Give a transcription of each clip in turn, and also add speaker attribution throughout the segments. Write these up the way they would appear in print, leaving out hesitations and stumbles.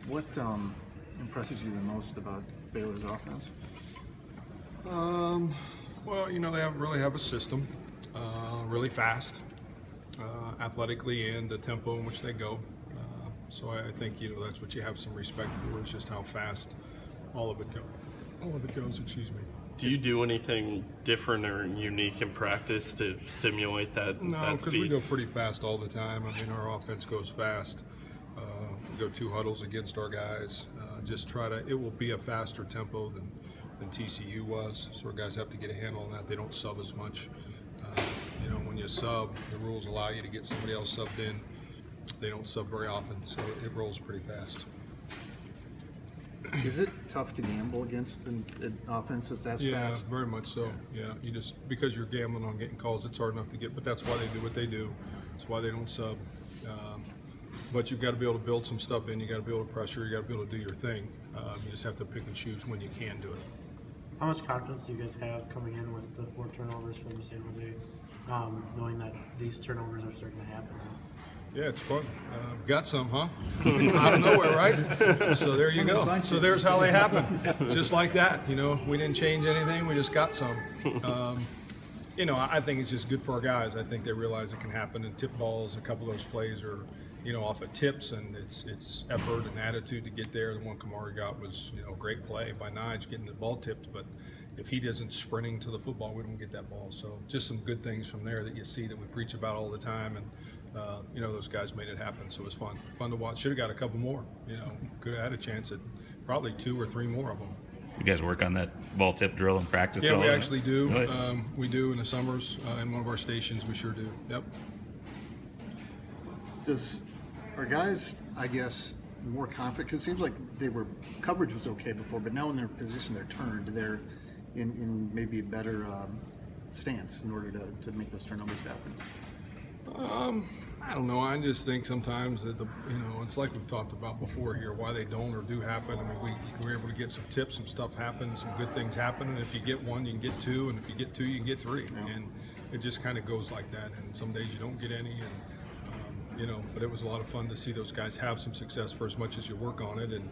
Speaker 1: What impresses you the most about Baylor's offense?
Speaker 2: Well, they really have a system, really fast, athletically, and the tempo in which they go. So I think that's what you have some respect for, is just how fast all of it goes. Excuse me.
Speaker 3: Do you do anything different or unique in practice to simulate that?
Speaker 2: No,
Speaker 3: that
Speaker 2: because
Speaker 3: speed?
Speaker 2: we go pretty fast all the time. I mean, our offense goes fast. We go 2 huddles against our guys. It will be a faster tempo than TCU was. So our guys have to get a handle on that. They don't sub as much. When you sub, the rules allow you to get somebody else subbed in. They don't sub very often, so it rolls pretty fast.
Speaker 1: Is it tough to gamble against an offense that's as
Speaker 2: Yeah,
Speaker 1: fast?
Speaker 2: very much so. Yeah, you just, because you're gambling on getting calls, it's hard enough to get. But that's why they do what they do. That's why they don't sub. But you've got to be able to build some stuff in. You got to be able to pressure. You got to be able to do your thing. You just have to pick and choose when you can do it.
Speaker 4: How much confidence do you guys have coming in with the 4 turnovers from San Jose, knowing that these turnovers are starting to happen now?
Speaker 2: Yeah, it's fun. Got some, huh? Out of nowhere, right? So there you go. So there's how they happen. Just like that. We didn't change anything. We just got some. I think it's just good for our guys. I think they realize it can happen. And tip balls, a couple of those plays are, off of tips, and it's effort and attitude to get there. The one Kamari got was, a great play by Nige getting the ball tipped. But if he isn't sprinting to the football, we don't get that ball. So just some good things from there that you see that we preach about all the time. And those guys made it happen, so it was fun to watch. Should have got a couple more. Could have had a chance at probably 2 or 3 more of them.
Speaker 5: You guys work on that ball tip drill in practice?
Speaker 2: Yeah, we actually do.
Speaker 5: Really?
Speaker 2: We do in the summers in one of our stations. We sure do. Yep.
Speaker 1: Are guys, I guess, more confident? Because it seems like coverage was okay before, but now in their position, they're turned. They're in maybe a better stance in order to make those turnovers happen.
Speaker 2: I don't know. I just think sometimes that it's like we've talked about before here, why they don't or do happen. I mean, we're able to get some tips, some stuff happens, some good things happen, and if you get 1, you can get 2, and if you get 2, you can get 3, and it just kind of goes like that. And some days you don't get any, and but it was a lot of fun to see those guys have some success for as much as you work on it, and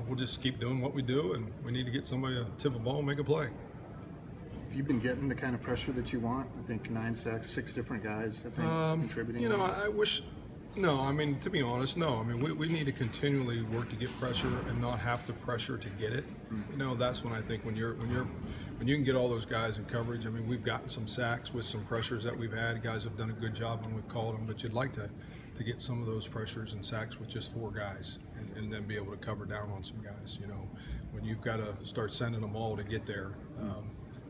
Speaker 2: we'll just keep doing what we do, and we need to get somebody to tip a ball and make a play.
Speaker 1: Have you been getting the kind of pressure that you want? I think 9 sacks, 6 different guys, I think, contributing.
Speaker 2: I wish. No, I mean, to be honest, no. I mean, we need to continually work to get pressure and not have to pressure to get it. That's when I think when you can get all those guys in coverage. I mean, we've gotten some sacks with some pressures that we've had. Guys have done a good job when we've called them, but you'd like to get some of those pressures and sacks with just 4 guys and then be able to cover down on some guys. When you've got to start sending them all to get there.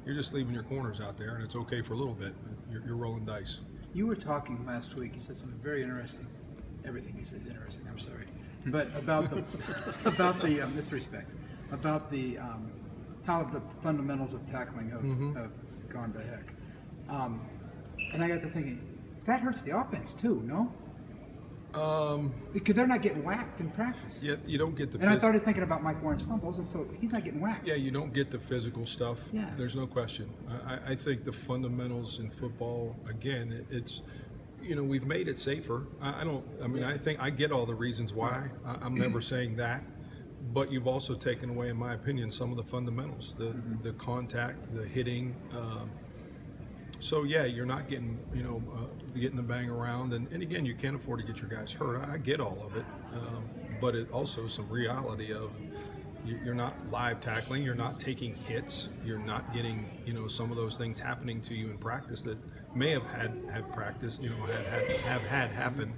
Speaker 2: You're just leaving your corners out there, and it's okay for a little bit. You're rolling dice.
Speaker 6: You were talking last week. You said something very interesting. Everything you said is interesting. I'm sorry, but about the disrespect, about the how the fundamentals of tackling have gone to heck. And I got to thinking that hurts the offense too. No. Because they're not getting whacked in practice.
Speaker 2: Yeah, you don't get the.
Speaker 6: And I started thinking about Mike Warren's fumbles, and so he's not getting whacked.
Speaker 2: Yeah, you don't get the physical stuff.
Speaker 6: Yeah.
Speaker 2: There's no question. I think the fundamentals in football, again, it's, we've made it safer. I think I get all the reasons why. I'm never saying that. But you've also taken away, in my opinion, some of the fundamentals, the contact, the hitting. So yeah, you're not getting, getting the bang around, and again, you can't afford to get your guys hurt. I get all of it, but it also some reality of you're not live tackling, you're not taking hits, you're not getting, some of those things happening to you in practice that may have had practice, have had happen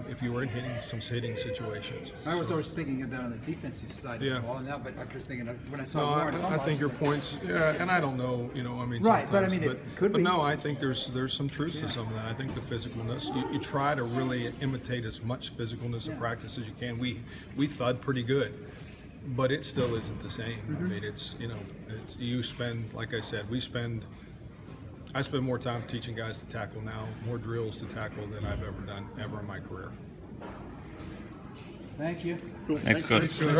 Speaker 2: if you were in hitting situations.
Speaker 6: I was always thinking of that on the defensive side of the ball, and now, but I'm just thinking of when I saw Warren.
Speaker 2: I think your points, and I don't know,
Speaker 6: right, but I mean, it could be.
Speaker 2: But no, I think there's some truth to some of that. I think the physicalness, you try to really imitate as much physicalness in practice as you can. We thud pretty good, but it still isn't the same. I mean, it's you spend, like I said, I spend more time teaching guys to tackle now, more drills to tackle than I've ever done in my career.
Speaker 6: Thank you.
Speaker 1: Cool.
Speaker 5: Thanks,
Speaker 1: Thanks,
Speaker 5: Coach.